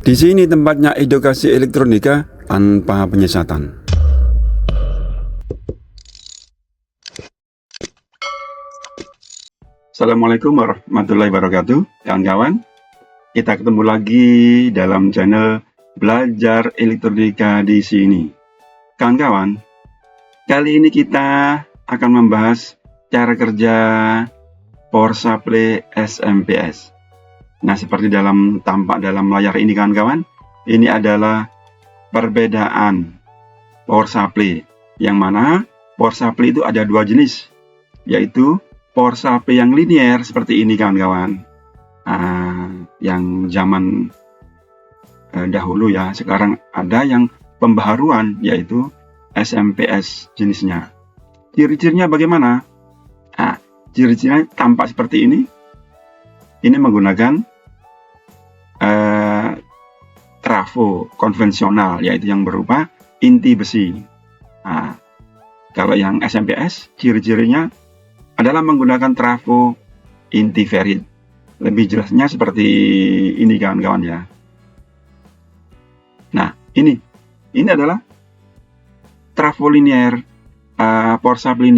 Di sini tempatnya edukasi elektronika tanpa penyesatan. Assalamualaikum warahmatullahi wabarakatuh, kawan-kawan. Kita ketemu lagi dalam channel Belajar Elektronika di sini. Kawan-kawan, kali ini kita akan membahas cara kerja power supply SMPS. Nah, seperti tampak dalam layar ini, kawan-kawan, ini adalah perbedaan power supply, yang mana power supply itu ada dua jenis, yaitu power supply yang linear seperti ini, kawan-kawan. Yang zaman dahulu ya, sekarang ada yang pembaharuan, yaitu SMPS jenisnya. Ciri-cirinya bagaimana? Ciri-cirinya tampak seperti ini. Ini menggunakan trafo konvensional, yaitu yang berupa inti besi. Kalau yang SMPS, ciri-cirinya adalah menggunakan trafo inti ferrit. Lebih jelasnya seperti ini, kawan-kawan ya. Nah, ini adalah trafo linear, power supply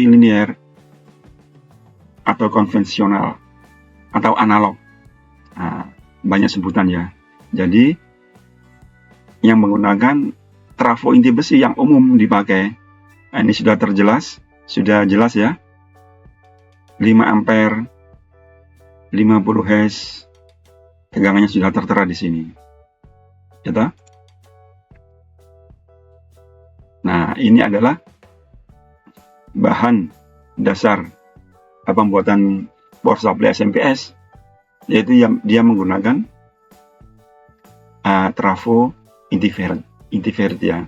linear, atau konvensional, atau analog. Banyak sebutan ya. Jadi yang menggunakan trafo inti besi yang umum dipakai. Ini sudah jelas ya. 5 ampere, 50 Hz, tegangannya sudah tertera di sini. Gitu? Nah, ini adalah bahan dasar pembuatan power supply SMPS, yaitu dia menggunakan trafo inti ferrit ya.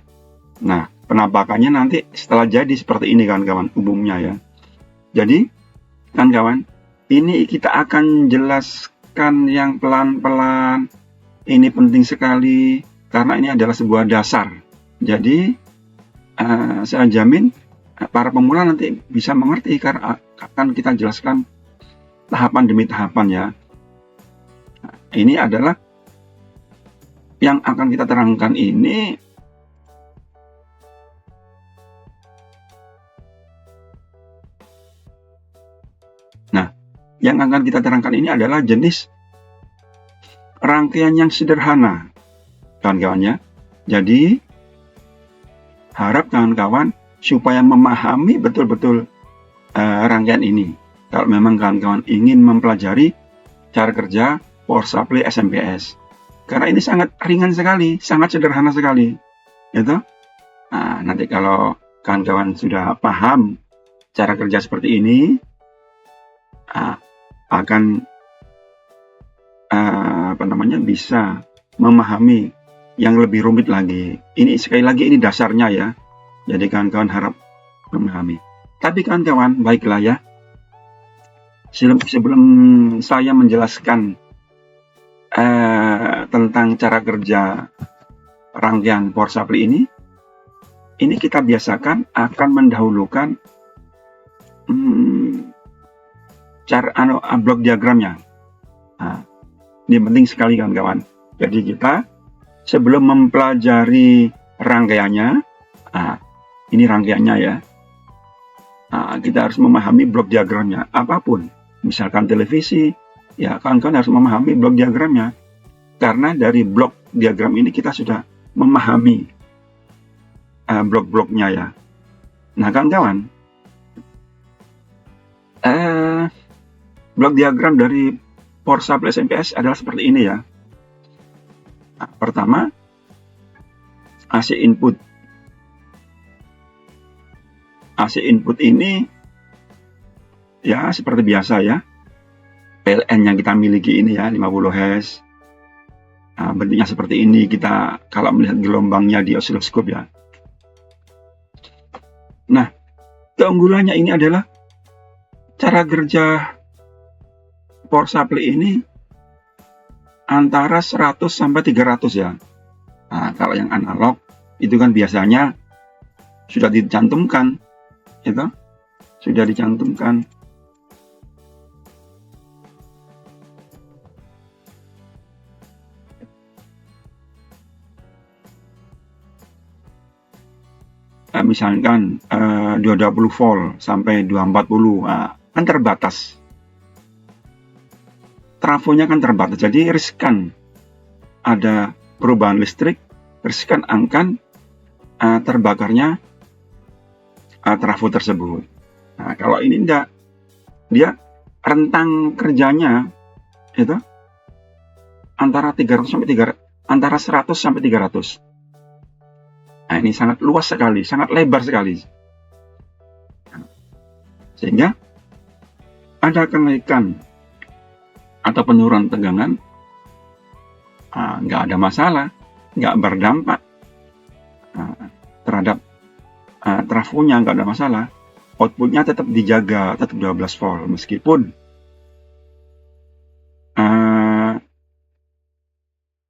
Nah, penampakannya nanti setelah jadi seperti ini, kawan-kawan, umumnya ya. Jadi, kawan-kawan, ini kita akan jelaskan yang pelan-pelan. Ini penting sekali karena ini adalah sebuah dasar. Jadi, saya jamin para pemula nanti bisa mengerti karena akan kita jelaskan tahapan demi tahapan ya. Ini adalah yang akan kita terangkan ini adalah jenis rangkaian yang sederhana, kawan-kawan ya. Jadi harap kawan-kawan supaya memahami betul-betul rangkaian ini. Kalau memang kawan-kawan ingin mempelajari cara kerja power supply SMPS, karena ini sangat ringan sekali, sangat sederhana sekali, gitu. Nanti kalau kawan-kawan sudah paham cara kerja seperti ini, akan bisa memahami yang lebih rumit lagi. Ini sekali lagi ini dasarnya ya. Jadi kawan-kawan harap memahami. Tapi kawan-kawan, baiklah ya. Sebelum saya menjelaskan tentang cara kerja rangkaian power supply ini kita biasakan akan mendahulukan blok diagramnya. Ini penting sekali, kawan-kawan. Jadi kita sebelum mempelajari rangkaiannya, ini rangkaiannya ya, kita harus memahami blok diagramnya. Apapun, misalkan televisi, ya kawan-kawan harus memahami blok diagramnya. Karena dari blok diagram ini kita sudah memahami blok-bloknya ya. Nah, kawan-kawan, blok diagram dari power supply SMPS adalah seperti ini ya. Pertama, AC input. AC input ini ya seperti biasa ya. PLN yang kita miliki ini ya, 50 Hz. Bentuknya seperti ini kita kalau melihat gelombangnya di osiloskop ya. Nah, keunggulannya ini adalah cara kerja power supply ini antara 100 sampai 300 ya. Kalau yang analog itu kan biasanya sudah dicantumkan, itu sudah dicantumkan. misalkan 220 volt sampai 240, kan terbatas. Trafonya kan terbatas, jadi riskan ada perubahan listrik, riskan akan terbakarnya trafo tersebut. Nah, kalau ini enggak, dia rentang kerjanya itu antara 300 sampai 300, antara 100 sampai 300. Nah, ini sangat luas sekali, sangat lebar sekali. Sehingga ada kenaikan atau penurunan tegangan, nggak ada masalah, nggak berdampak terhadap trafonya, nggak ada masalah. Outputnya tetap dijaga, tetap 12 volt, meskipun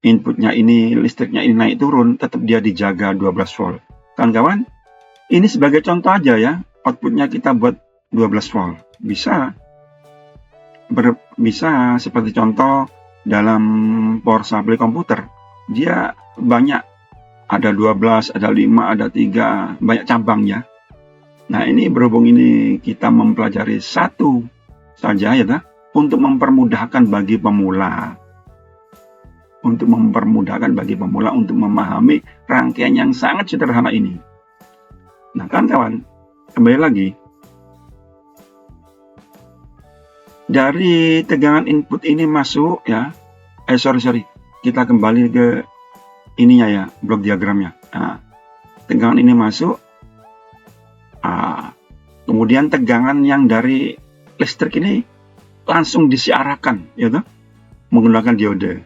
inputnya ini, listriknya ini naik turun, tetap dia dijaga 12 volt. Kawan-kawan, ini sebagai contoh aja ya, outputnya kita buat 12 volt. Bisa seperti contoh dalam power supply komputer. Dia banyak, ada 12, ada 5, ada 3, banyak cabangnya. Nah, ini berhubung ini kita mempelajari satu saja ya, untuk mempermudahkan bagi pemula. Untuk memahami rangkaian yang sangat sederhana ini. Nah, kawan-kawan, kembali lagi. Dari tegangan input ini masuk ya. Kita kembali ke ininya ya, blok diagramnya. Nah, tegangan ini masuk. Kemudian tegangan yang dari listrik ini langsung disiarkan ya, menggunakan diode.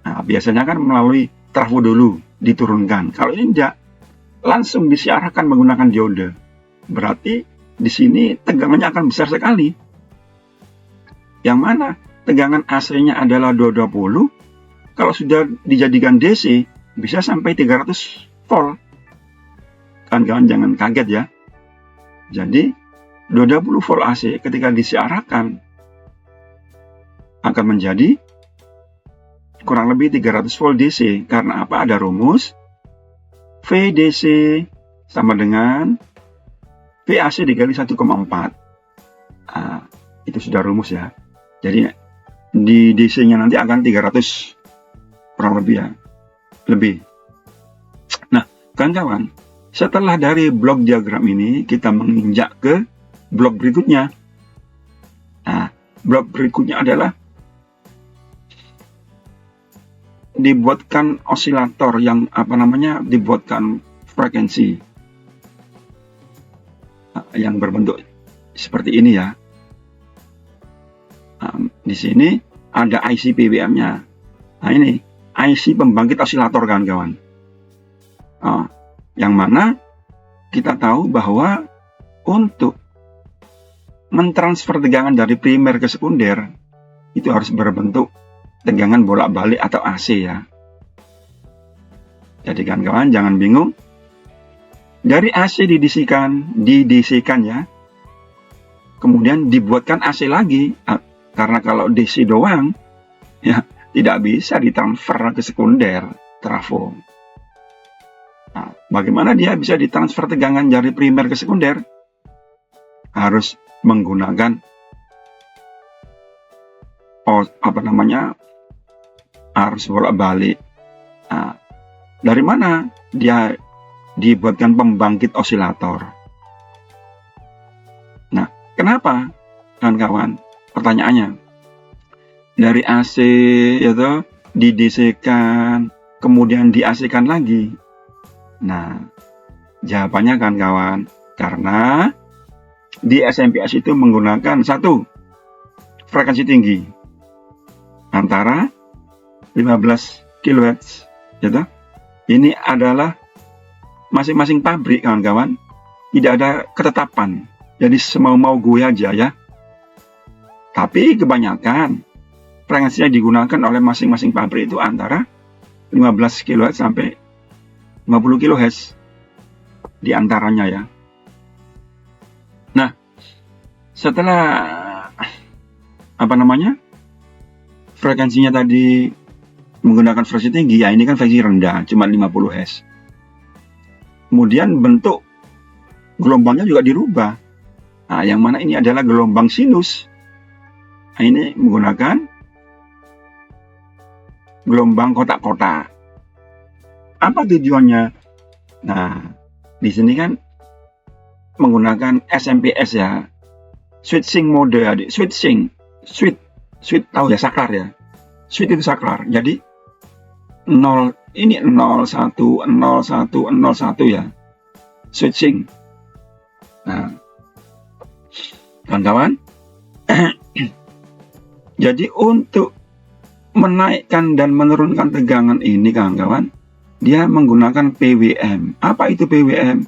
Nah, biasanya kan melalui trafo dulu diturunkan. Kalau ini tidak, langsung disiarkan menggunakan diode. Berarti di sini tegangannya akan besar sekali. Yang mana tegangan AC-nya adalah 220, kalau sudah dijadikan DC bisa sampai 300 volt. Kawan-kawan jangan kaget ya. Jadi 220 volt AC ketika disiarkan akan menjadi kurang lebih 300 volt DC. Karena apa? Ada rumus VDC sama dengan VAC dikali 1,4. Itu sudah rumus ya. Jadi di DC-nya nanti akan 300 kurang lebih ya. Lebih. Nah, kawan-kawan, setelah dari blok diagram ini kita menginjak ke blok berikutnya. Nah, blok berikutnya adalah dibuatkan osilator yang dibuatkan frekuensi yang berbentuk seperti ini ya. Di sini ada IC PWM-nya. Nah, ini IC pembangkit osilator kawan-kawan. Yang mana kita tahu bahwa untuk mentransfer tegangan dari primer ke sekunder itu harus berbentuk tegangan bolak-balik atau AC ya. Jadi kawan-kawan jangan bingung. Dari AC didc-kan ya. Kemudian dibuatkan AC lagi. Karena kalau DC doang ya tidak bisa ditransfer ke sekunder trafo. Nah, bagaimana dia bisa ditransfer tegangan dari primer ke sekunder? Harus menggunakan arus bolak-balik. Nah, dari mana dia dibuatkan pembangkit osilator? Nah, kenapa kawan-kawan? Pertanyaannya, dari AC itu di-DC-kan, kemudian di-AC-kan lagi. Nah, jawabannya kawan-kawan, karena di SMPS itu menggunakan satu frekuensi tinggi antara 15 kHz, gitu. Ini adalah masing-masing pabrik kawan-kawan, tidak ada ketetapan. Jadi semau-mau gue aja ya. Tapi kebanyakan frekuensinya digunakan oleh masing-masing pabrik itu antara 15 kHz sampai 50 kHz di antaranya ya. Nah, setelah frekuensinya tadi menggunakan frekuensi tinggi, ya ini kan frekuensi rendah, cuma 50 Hz. Kemudian bentuk gelombangnya juga dirubah. Nah, yang mana ini adalah gelombang sinus. Nah, ini menggunakan gelombang kotak-kotak. Apa tujuannya? Nah, di sini kan menggunakan SMPS ya, switching mode, switching, switch tahu ya, saklar ya, switch itu saklar. Jadi 0 ini 01 01 01 ya, switching. Nah, kawan-kawan, jadi untuk menaikkan dan menurunkan tegangan ini, kawan-kawan, dia menggunakan PWM. Apa itu PWM?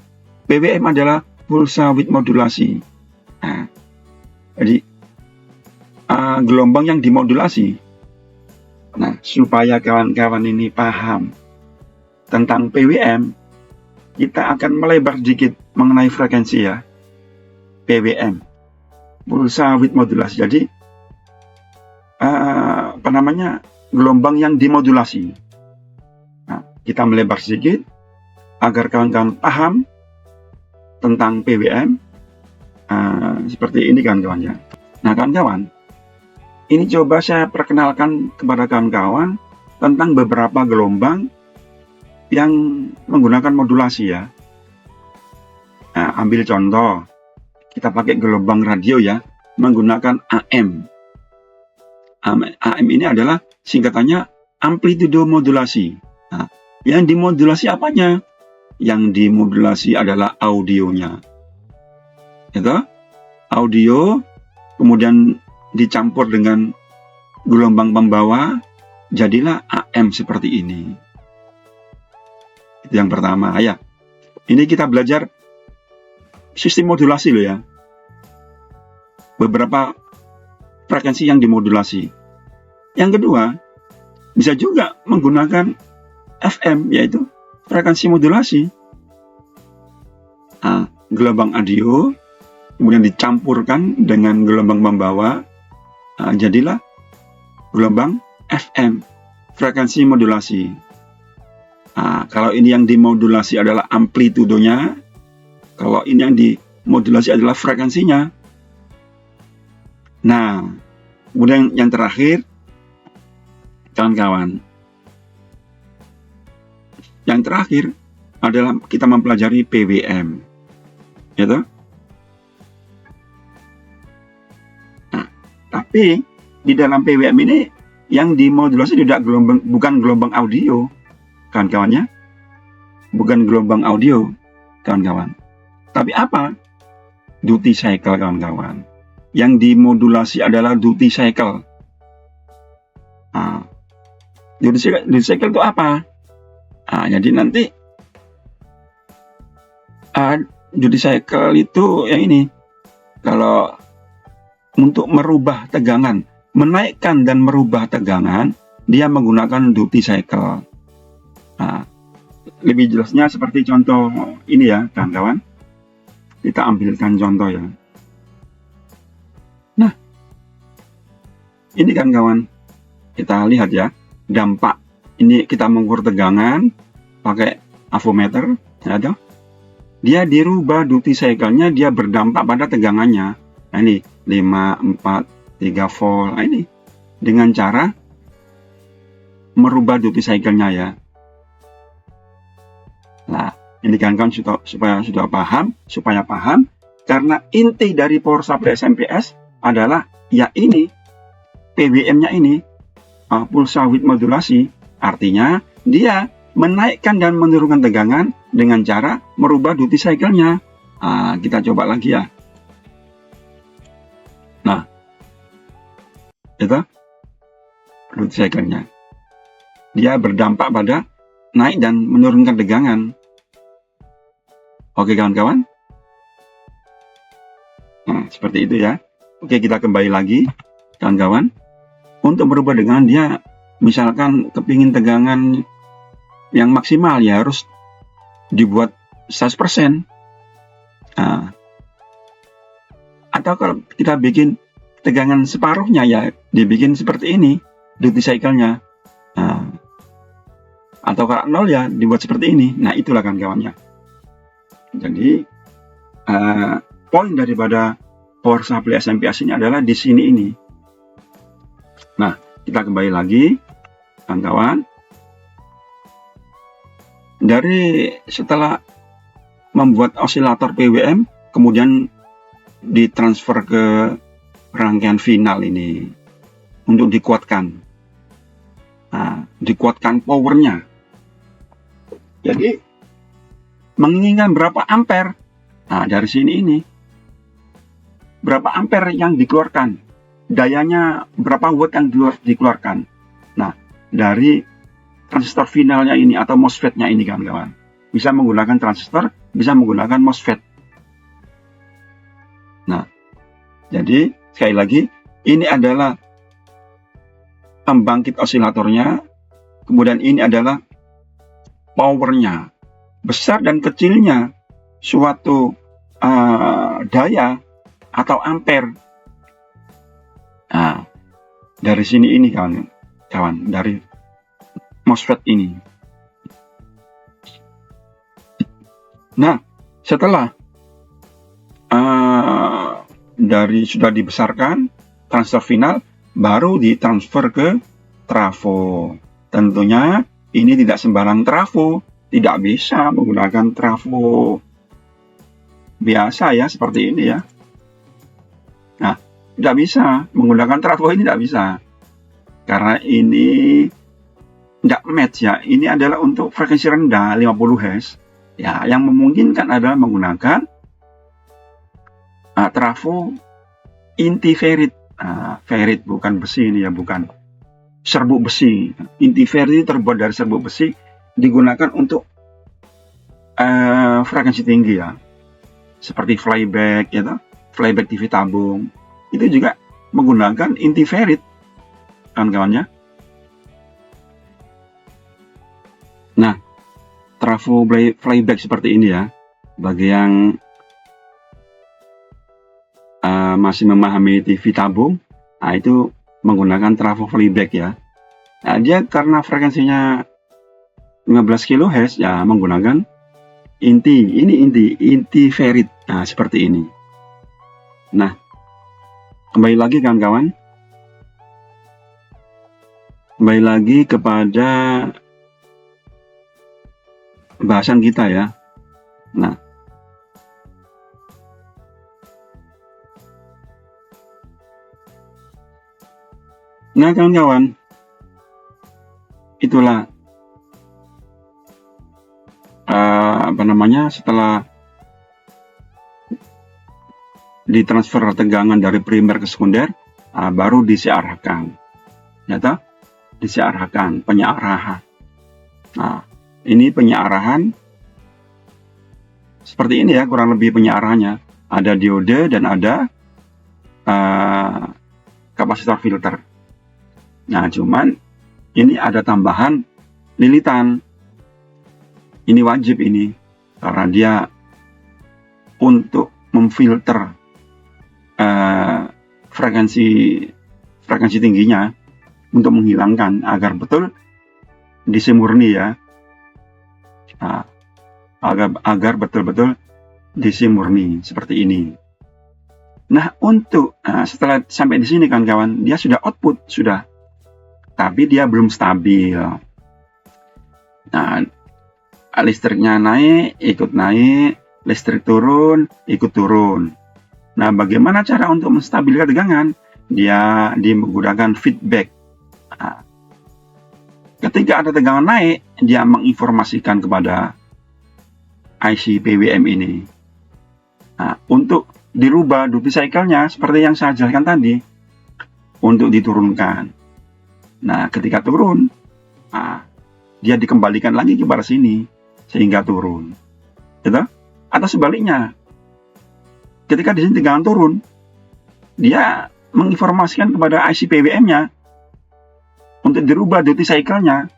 PWM adalah pulsa with modulasi. Nah, jadi gelombang yang dimodulasi. Nah, supaya kawan-kawan ini paham tentang PWM, kita akan melebar sedikit mengenai frekuensi ya. PWM, pulsa with modulasi. Jadi gelombang yang dimodulasi. Nah, kita melebar sedikit agar kawan-kawan paham tentang PWM. Seperti ini kawan-kawan ya. Nah, kawan-kawan, ini coba saya perkenalkan kepada kawan-kawan tentang beberapa gelombang yang menggunakan modulasi ya. Nah, ambil contoh, kita pakai gelombang radio ya, menggunakan AM. AM ini adalah singkatannya amplitudo modulasi. Nah, yang dimodulasi apanya? Yang dimodulasi adalah audionya. Itu audio, kemudian dicampur dengan gelombang pembawa, jadilah AM seperti ini. Itu yang pertama ya. Ini kita belajar sistem modulasi loh ya. Beberapa frekuensi yang dimodulasi. Yang kedua, bisa juga menggunakan FM, yaitu frekuensi modulasi. Nah, gelombang audio, kemudian dicampurkan dengan gelombang pembawa, jadilah gelombang FM, frekuensi modulasi. Nah, kalau ini yang dimodulasi adalah amplitudonya, kalau ini yang dimodulasi adalah frekuensinya. Nah, kemudian yang terakhir, kawan-kawan, yang terakhir adalah kita mempelajari PWM, gitu. Nah, tapi di dalam PWM ini yang dimodulasi bukan gelombang audio, kawan-kawannya, bukan gelombang audio, kawan-kawan. Tapi apa? Duty cycle, kawan-kawan. Yang dimodulasi adalah duty cycle. Nah, duty cycle itu apa? Nah, jadi nanti duty cycle itu yang ini. Kalau untuk merubah tegangan, menaikkan dan merubah tegangan, dia menggunakan duty cycle. Nah, lebih jelasnya seperti contoh ini ya, kawan-kawan. Kita ambilkan contoh ya. Nah, ini kan kawan, kita lihat ya, dampak. Ini kita mengukur tegangan pakai avometer, ya toh. Dia dirubah duty cycle-nya, dia berdampak pada tegangannya. Nah, ini 5, 4, 3 volt. Nah, ini dengan cara merubah duty cycle-nya ya. Nah, ini kan supaya paham, karena inti dari power supply SMPS adalah ya ini PWM-nya ini, pulsa with modulasi, artinya dia menaikkan dan menurunkan tegangan dengan cara merubah duty cycle-nya. Kita coba lagi ya. Nah, itu duty cycle-nya. Dia berdampak pada naik dan menurunkan tegangan. Oke kawan-kawan. Nah, seperti itu ya. Oke, kita kembali lagi, kawan-kawan. Untuk merubah tegangan, dia misalkan kepingin tegangan yang maksimal, ya harus dibuat 100%. Nah, atau kalau kita bikin tegangan separuhnya, ya dibikin seperti ini, duty cycle-nya. Nah, atau kalau 0 ya dibuat seperti ini. Nah, itulah kawan-kawannya. Jadi, poin daripada power supply SMPS ini adalah di sini ini. Nah, kita kembali lagi, kawan-kawan. Dari setelah membuat osilator PWM, kemudian ditransfer ke rangkaian final ini untuk dikuatkan. Nah, dikuatkan powernya. Jadi, menginginkan berapa ampere? Nah, dari sini ini. Berapa ampere yang dikeluarkan? Dayanya berapa watt yang dikeluarkan? Nah, dari transistor finalnya ini atau MOSFET-nya ini, kawan-kawan. Bisa menggunakan transistor, bisa menggunakan MOSFET. Nah, jadi sekali lagi, ini adalah pembangkit osilatornya, kemudian ini adalah powernya. Besar dan kecilnya suatu daya atau ampere. Nah, dari sini ini kawan, dari MOSFET ini. Nah, setelah sudah dibesarkan transistor final, baru ditransfer ke trafo. Tentunya ini tidak sembarang trafo, tidak bisa menggunakan trafo biasa ya, seperti ini ya. Nah, tidak bisa menggunakan trafo ini, tidak bisa, karena ini tidak match ya. Ini adalah untuk frekuensi rendah 50 Hz ya. Yang memungkinkan adalah menggunakan trafo inti ferrit. Ferrit bukan besi ini ya, bukan serbuk besi. Inti ferrit terbuat dari serbuk besi, digunakan untuk frekuensi tinggi ya, seperti flyback ya, flyback TV tabung itu juga menggunakan inti ferrit, kawan-kawannya. Nah, trafo flyback seperti ini ya, bagi yang masih memahami TV tabung, nah itu menggunakan trafo flyback ya. Nah, dia karena frekuensinya 15 kHz ya, menggunakan inti ferrit. Nah, seperti ini. Nah, kembali lagi kawan-kawan, kembali lagi kepada bahasan kita ya. Nah kawan-kawan, itulah setelah ditransfer tegangan dari primer ke sekunder, baru disiarahkan, disiarahkan penyiarahan. Nah, ini penyiarahan seperti ini ya, kurang lebih penyiarahannya. Ada diode dan ada kapasitor filter. Nah, cuman ini ada tambahan lilitan. Ini wajib ini, karena dia untuk memfilter frekuensi tingginya, untuk menghilangkan agar betul DC murni ya. Nah, agar betul-betul DC murni seperti ini. Nah, setelah sampai di sini kawan-kawan, dia sudah output sudah, tapi dia belum stabil. Nah, listriknya naik, ikut naik, listrik turun, ikut turun. Nah, bagaimana cara untuk menstabilkan tegangan? Dia menggunakan feedback. Nah, ketika ada tegangan naik, dia menginformasikan kepada IC PWM ini. Nah, untuk dirubah duty cycle-nya seperti yang saya jelaskan tadi, untuk diturunkan. Nah, ketika turun, dia dikembalikan lagi ke baris sini sehingga turun, gitu? Atau sebaliknya, ketika di sini tegangan turun, dia menginformasikan kepada IC PWM-nya untuk dirubah duty cycle-nya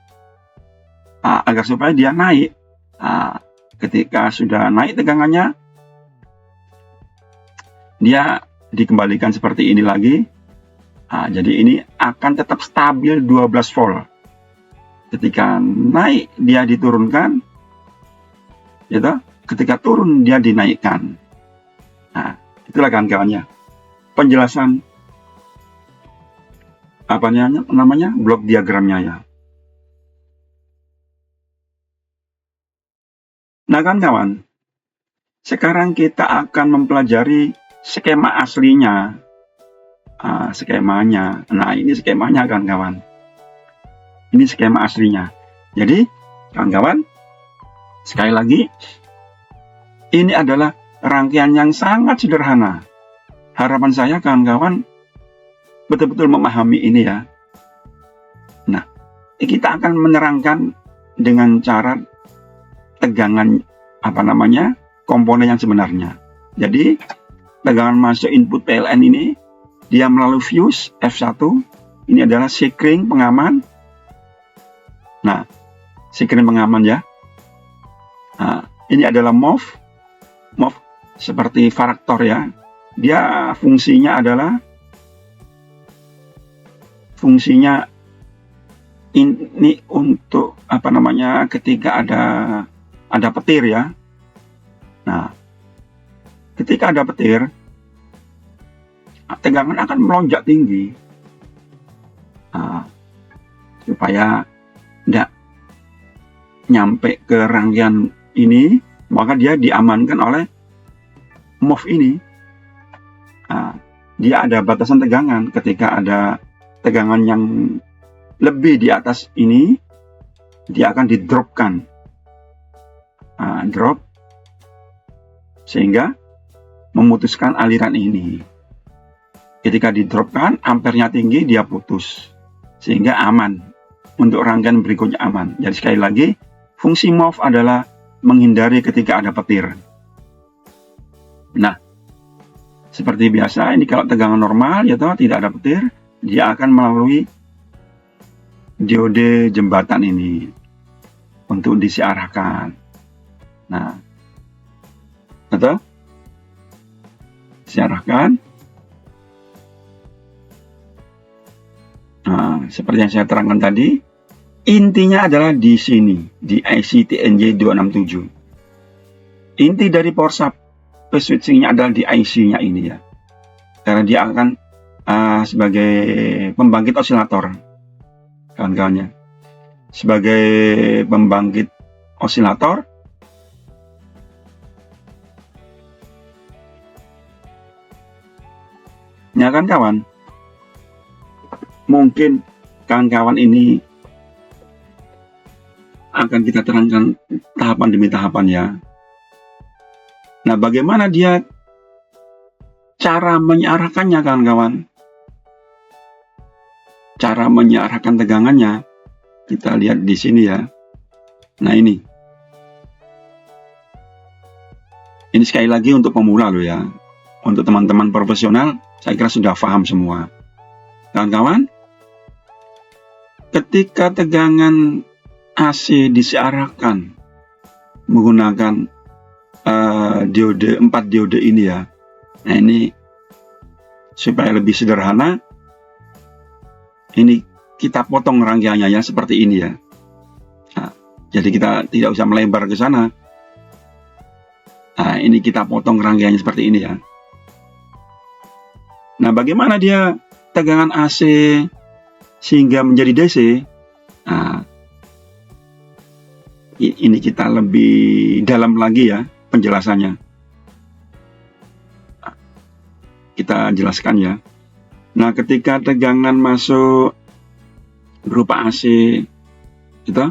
agar supaya dia naik. Ketika sudah naik tegangannya, dia dikembalikan seperti ini lagi. Jadi ini akan tetap stabil 12 volt. Ketika naik dia diturunkan, gitu. Ketika turun dia dinaikkan. Nah, itulah kawan-kawannya penjelasan apa namanya blok diagramnya ya. Nah kawan-kawan, sekarang kita akan mempelajari skema aslinya. Skemanya. Nah, ini skemanya kawan-kawan. Ini skema aslinya. Jadi, kawan-kawan, sekali lagi, ini adalah rangkaian yang sangat sederhana. Harapan saya kawan-kawan betul-betul memahami ini ya. Nah, kita akan menerangkan dengan cara tegangan komponen yang sebenarnya. Jadi, tegangan masuk input PLN ini dia melalui fuse F1. Ini adalah sekring pengaman. Nah, sekring pengaman ya. Nah, ini adalah MOV seperti varaktor ya. Dia fungsinya ini untuk ketika ada petir ya. Nah, ketika ada petir, tegangan akan melonjak tinggi. Supaya tidak nyampe ke rangkaian ini, maka dia diamankan oleh MOV ini. Dia ada batasan tegangan. Ketika ada tegangan yang lebih di atas ini, dia akan didropkan. Drop sehingga memutuskan aliran ini. Ketika didropkan, ampernya tinggi, dia putus sehingga aman. Untuk rangkaian berikutnya aman. Jadi sekali lagi, fungsi MOV adalah menghindari ketika ada petir. Nah, seperti biasa, ini kalau tegangan normal, ya toh, tidak ada petir, dia akan melalui diode jembatan ini untuk disiarahkan. Nah, atau siarahkan. Nah, seperti yang saya terangkan tadi, intinya adalah di sini, di IC TNJ267. Inti dari power supply switching-nya adalah di IC-nya ini ya. Karena dia akan sebagai pembangkit osilator, kawan-kawannya. Sebagai pembangkit osilator, ya kan kawan? Mungkin kawan-kawan ini akan kita terangkan tahapan demi tahapan ya. Nah, bagaimana dia cara menyiarahkannya kawan-kawan? Cara menyiarahkan tegangannya kita lihat di sini ya. Nah, ini sekali lagi untuk pemula loh ya. Untuk teman-teman profesional saya kira sudah paham semua. Kawan-kawan, ketika tegangan AC disiarahkan menggunakan 4 diode ini ya. Nah, ini supaya lebih sederhana, ini kita potong rangkaiannya ya seperti ini ya. Nah, jadi kita tidak usah melebar ke sana. Nah, ini kita potong rangkaiannya seperti ini ya. Nah, bagaimana dia tegangan AC sehingga menjadi DC? Nah, ini kita lebih dalam lagi ya penjelasannya. Kita jelaskan ya. Nah, ketika tegangan masuk berupa AC gitu,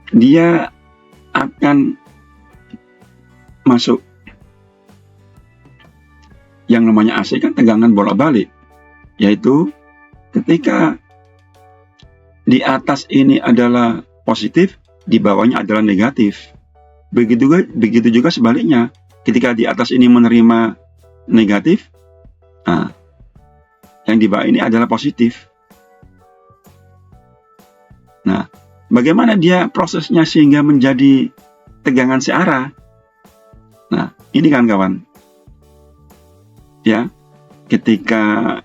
dia akan masuk yang namanya AC kan tegangan bolak-balik, yaitu ketika di atas ini adalah positif, di bawahnya adalah negatif. Begitu juga sebaliknya, ketika di atas ini menerima negatif, yang di bawah ini adalah positif. Nah, bagaimana dia prosesnya sehingga menjadi tegangan searah? Nah, ini kan kawan, ya, ketika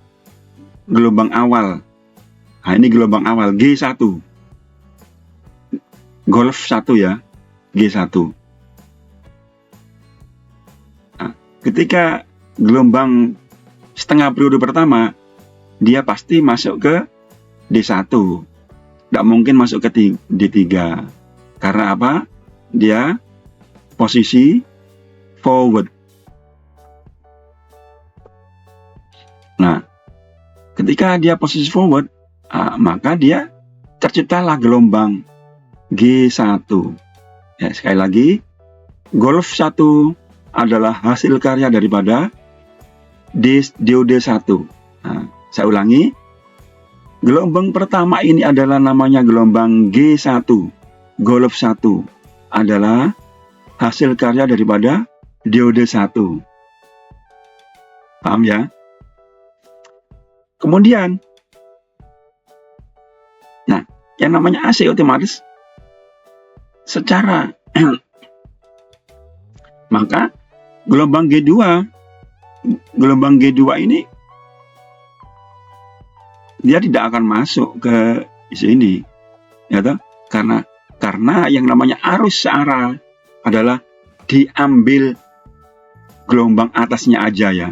gelombang awal, nah ini gelombang awal G1, Golf 1 ya, G1. Nah, ketika gelombang setengah periode pertama, dia pasti masuk ke D1. Tidak mungkin masuk ke D3. Karena apa? Dia posisi forward. Nah, ketika dia posisi forward, maka dia terciptalah gelombang G1. Ya, sekali lagi, Golf 1 adalah hasil karya daripada diode 1. Nah, saya ulangi, gelombang pertama ini adalah namanya gelombang G1. Golf 1 adalah hasil karya daripada diode 1. Paham ya? Kemudian, nah, yang namanya AC otomatis secara maka gelombang G2 ini dia tidak akan masuk ke sini, ya toh? Karena yang namanya arus searah adalah diambil gelombang atasnya aja ya.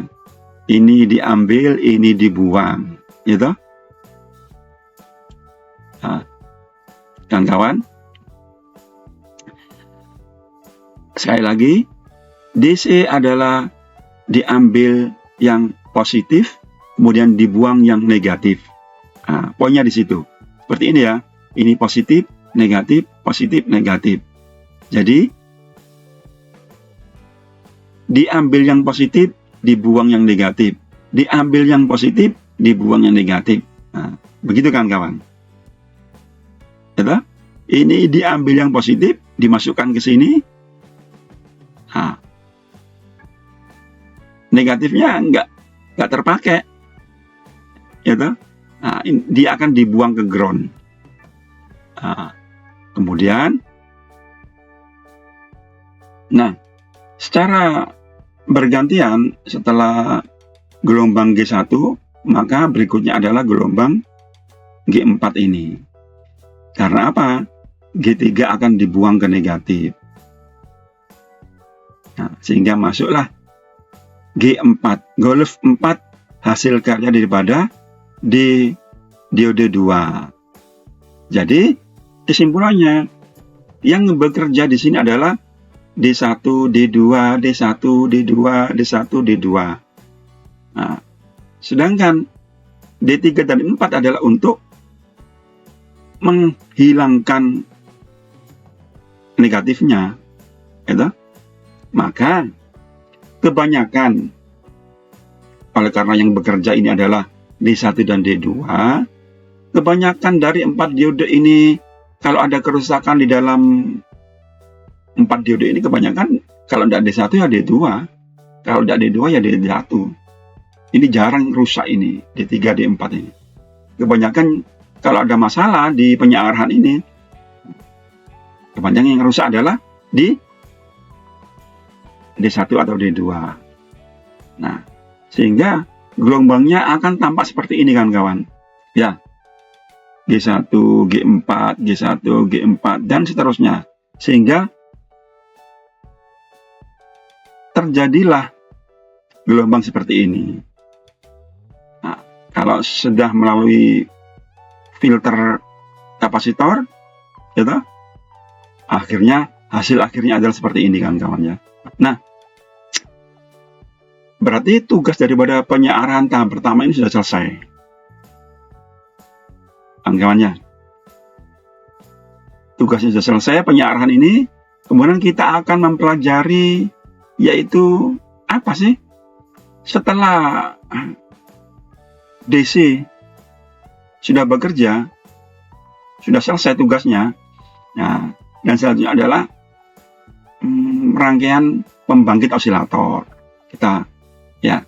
Ini diambil, ini dibuang, ya toh? Nah, kawan-kawan, sekali lagi, DC adalah diambil yang positif, kemudian dibuang yang negatif. Nah, poinnya di situ. Seperti ini ya. Ini positif, negatif, positif, negatif. Jadi, diambil yang positif, dibuang yang negatif. Diambil yang positif, dibuang yang negatif. Nah, begitu kan kawan? Ya, ini diambil yang positif, dimasukkan ke sini. Nah, negatifnya nggak terpakai, ya toh? Nah, dia akan dibuang ke ground. Nah, kemudian, nah, secara bergantian setelah gelombang G1, maka berikutnya adalah gelombang G4 ini. Karena apa? G3 akan dibuang ke negatif. Nah, sehingga masuklah G4. Golf 4 hasil karya daripada diode 2. Jadi, kesimpulannya, yang bekerja di sini adalah D1, D2, D1, D2, D1, D2. Nah, sedangkan D3 dan 4 adalah untuk menghilangkan negatifnya. Gitu? Maka, kebanyakan, oleh karena yang bekerja ini adalah D1 dan D2, kebanyakan dari 4 diode ini, kalau ada kerusakan di dalam 4 diode ini, kebanyakan kalau tidak D1 ya D2, kalau tidak D2 ya D1. Ini jarang rusak ini, D3, D4 ini. Kebanyakan kalau ada masalah di penyiaran ini, kebanyakan yang rusak adalah di D1 atau D2. Nah, sehingga gelombangnya akan tampak seperti ini kan kawan. Ya, G1, G4, G1, G4, dan seterusnya. Sehingga terjadilah gelombang seperti ini. Nah, kalau sudah melalui filter kapasitor, gitu, hasil akhirnya adalah seperti ini kan kawan ya. Nah, berarti tugas daripada penyiaran tahap pertama ini sudah selesai. Kawan-kawannya. Tugasnya sudah selesai, penyiaran ini. Kemudian kita akan mempelajari, yaitu apa sih? Setelah DC sudah bekerja, sudah selesai tugasnya. Nah, dan selanjutnya adalah rangkaian pembangkit osilator. Kita ya,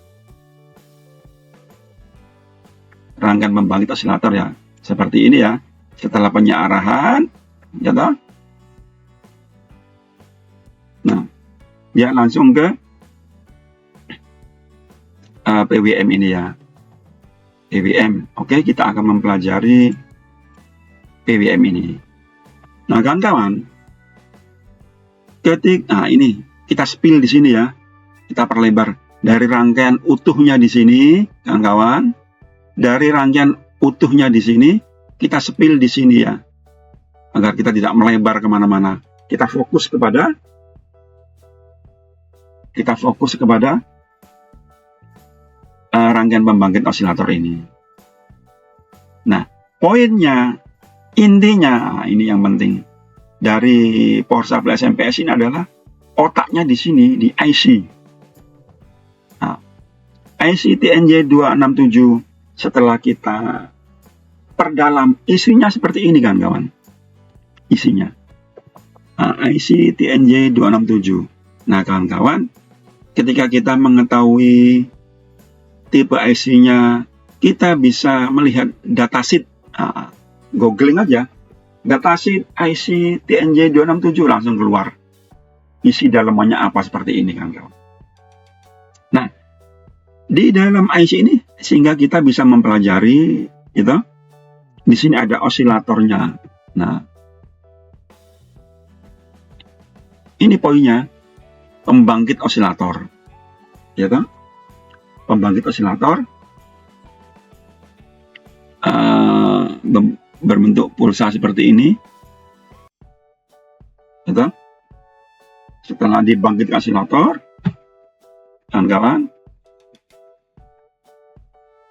rangkaian pembangkit osilator ya, seperti ini ya. Setelah penyiarahan, ya toh. Nah, dia langsung ke PWM ini ya. PWM. Oke, kita akan mempelajari PWM ini. Nah, kawan-kawan, Nah ini kita spill di sini ya, kita perlebar dari rangkaian utuhnya di sini, kawan-kawan. Dari rangkaian utuhnya di sini, kita spill di sini ya, agar kita tidak melebar kemana-mana. Kita fokus kepada rangkaian pembangkit osilator ini. Nah, poinnya, intinya, ini yang penting dari power supply SMPS ini adalah otaknya di sini, di IC. Nah, IC TNJ267 setelah kita perdalam, isinya seperti ini kan kawan, isinya. Nah, IC TNJ267. Nah kawan-kawan, ketika kita mengetahui tipe IC-nya, kita bisa melihat datasheet. Nah, googling aja datasheet IC TNJ267, langsung keluar isi dalamannya apa seperti ini kan kawan. Nah, di dalam IC ini sehingga kita bisa mempelajari gitu. Di sini ada osilatornya. Nah, ini poinnya, pembangkit osilator. Gitu. Pembangkit osilator berbentuk pulsa seperti ini. Gitu. Setelah dibangkitkan osilator, kawan-kawan,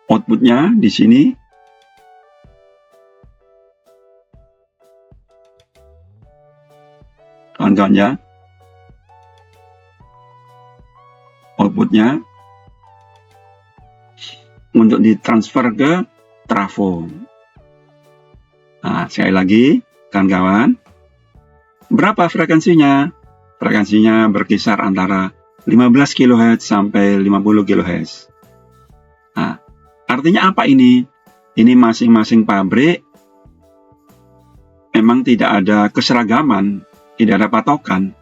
outputnya di sini. Kawan-kawan ya. Outputnya untuk ditransfer ke trafo. Nah, sekali lagi, kawan-kawan, berapa frekuensinya? Frekuensinya berkisar antara 15 kHz sampai 50 kHz. Nah, artinya apa ini? Ini masing-masing pabrik memang tidak ada keseragaman, tidak ada patokan.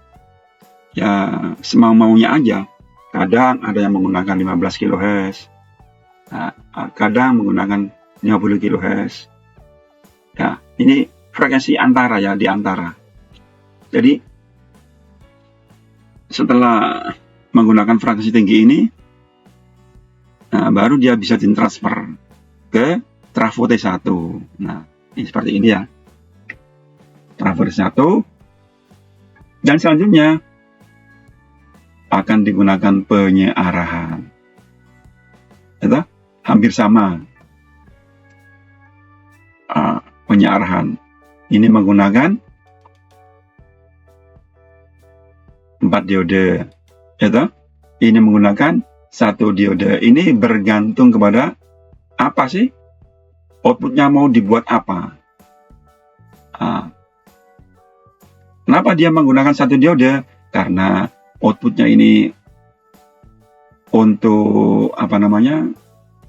Ya, semau-maunya aja. Kadang ada yang menggunakan 15 kHz. Nah, kadang menggunakan 50 kHz. Ya, ini frekuensi antara ya, di antara. Jadi, setelah menggunakan frekuensi tinggi ini, nah, baru dia bisa ditransfer ke trafo T1. Nah, ini seperti ini ya. Trafo T1. Dan selanjutnya akan digunakan penyearahan. Itu hampir sama. Penyearahan. Ini menggunakan 4 diode. Itu. Ini menggunakan 1 diode. Ini bergantung kepada apa sih? Outputnya mau dibuat apa? Kenapa dia menggunakan 1 diode? Karena outputnya ini untuk apa namanya?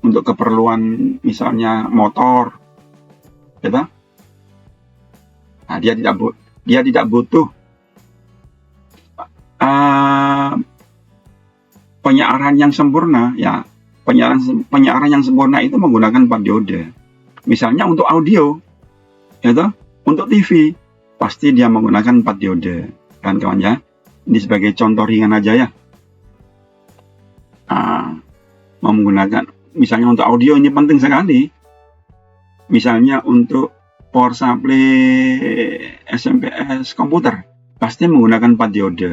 Untuk keperluan misalnya motor, gitu. Nah, dia tidak butuh penyiaran yang sempurna, ya. Penyiaran yang sempurna itu menggunakan 4 diode. Misalnya untuk audio, gitu. Untuk TV, pasti dia menggunakan 4 diode, kan kawan ya. Ini sebagai contoh ringan aja ya. Menggunakan, misalnya untuk audio ini penting sekali. Misalnya untuk power supply SMPS komputer, pasti menggunakan 4 diode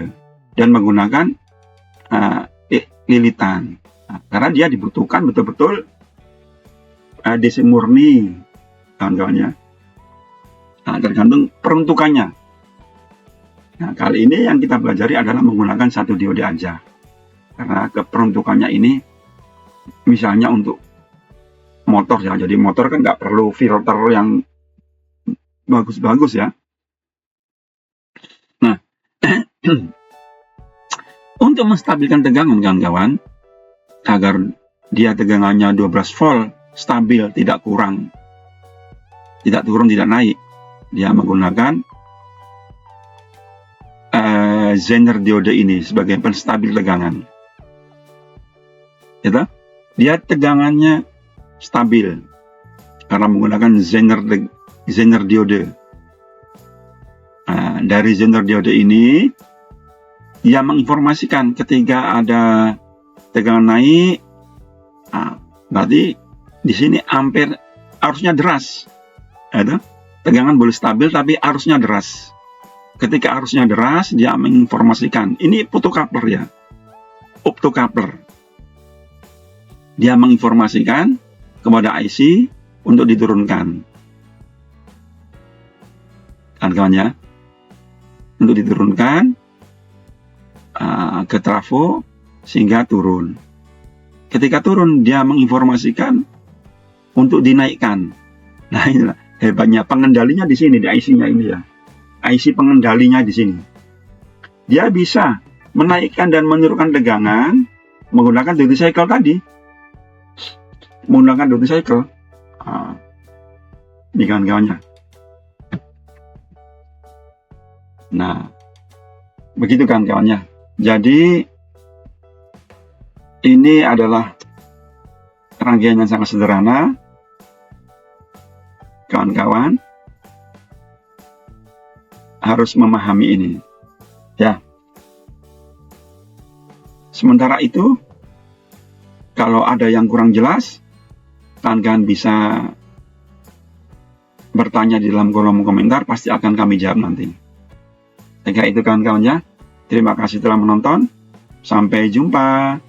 dan menggunakan lilitan. Karena dia dibutuhkan betul-betul DC murni, kawan-kawan ya. Tergantung peruntukannya. Nah, kali ini yang kita pelajari adalah menggunakan 1 diode aja. Karena keperuntukannya ini misalnya untuk motor ya. Jadi motor kan nggak perlu filter yang bagus-bagus ya. Nah, untuk menstabilkan tegangan kawan-kawan, agar dia tegangannya 12 volt, stabil, tidak kurang, tidak turun, tidak naik, dia menggunakan Zener diode ini sebagai penstabil tegangan. Gitu? Dia tegangannya stabil karena menggunakan Zener diode. Nah, dari Zener diode ini dia menginformasikan ketika ada tegangan naik, berarti di sini ampere arusnya deras. Ya, tegangan boleh stabil tapi arusnya deras. Ketika arusnya deras, dia menginformasikan. Ini optocoupler ya, optocoupler. Dia menginformasikan kepada IC untuk diturunkan. Kawan-kawan ya, untuk diturunkan ke trafo sehingga turun. Ketika turun, dia menginformasikan untuk dinaikkan. Nah, inilah hebatnya pengendalinya di sini, di IC-nya ini ya. IC pengendalinya di sini. Dia bisa menaikkan dan menurunkan tegangan menggunakan duty cycle tadi. Menggunakan duty cycle. Ini kawan-kawannya. Nah, begitu kawan-kawannya. Jadi ini adalah rangkaian yang sangat sederhana, kawan-kawan harus memahami ini, ya. Sementara itu, kalau ada yang kurang jelas, kawan-kawan bisa bertanya di dalam kolom komentar, pasti akan kami jawab nanti. Sehingga itu kawan-kawan ya. Terima kasih telah menonton. Sampai jumpa.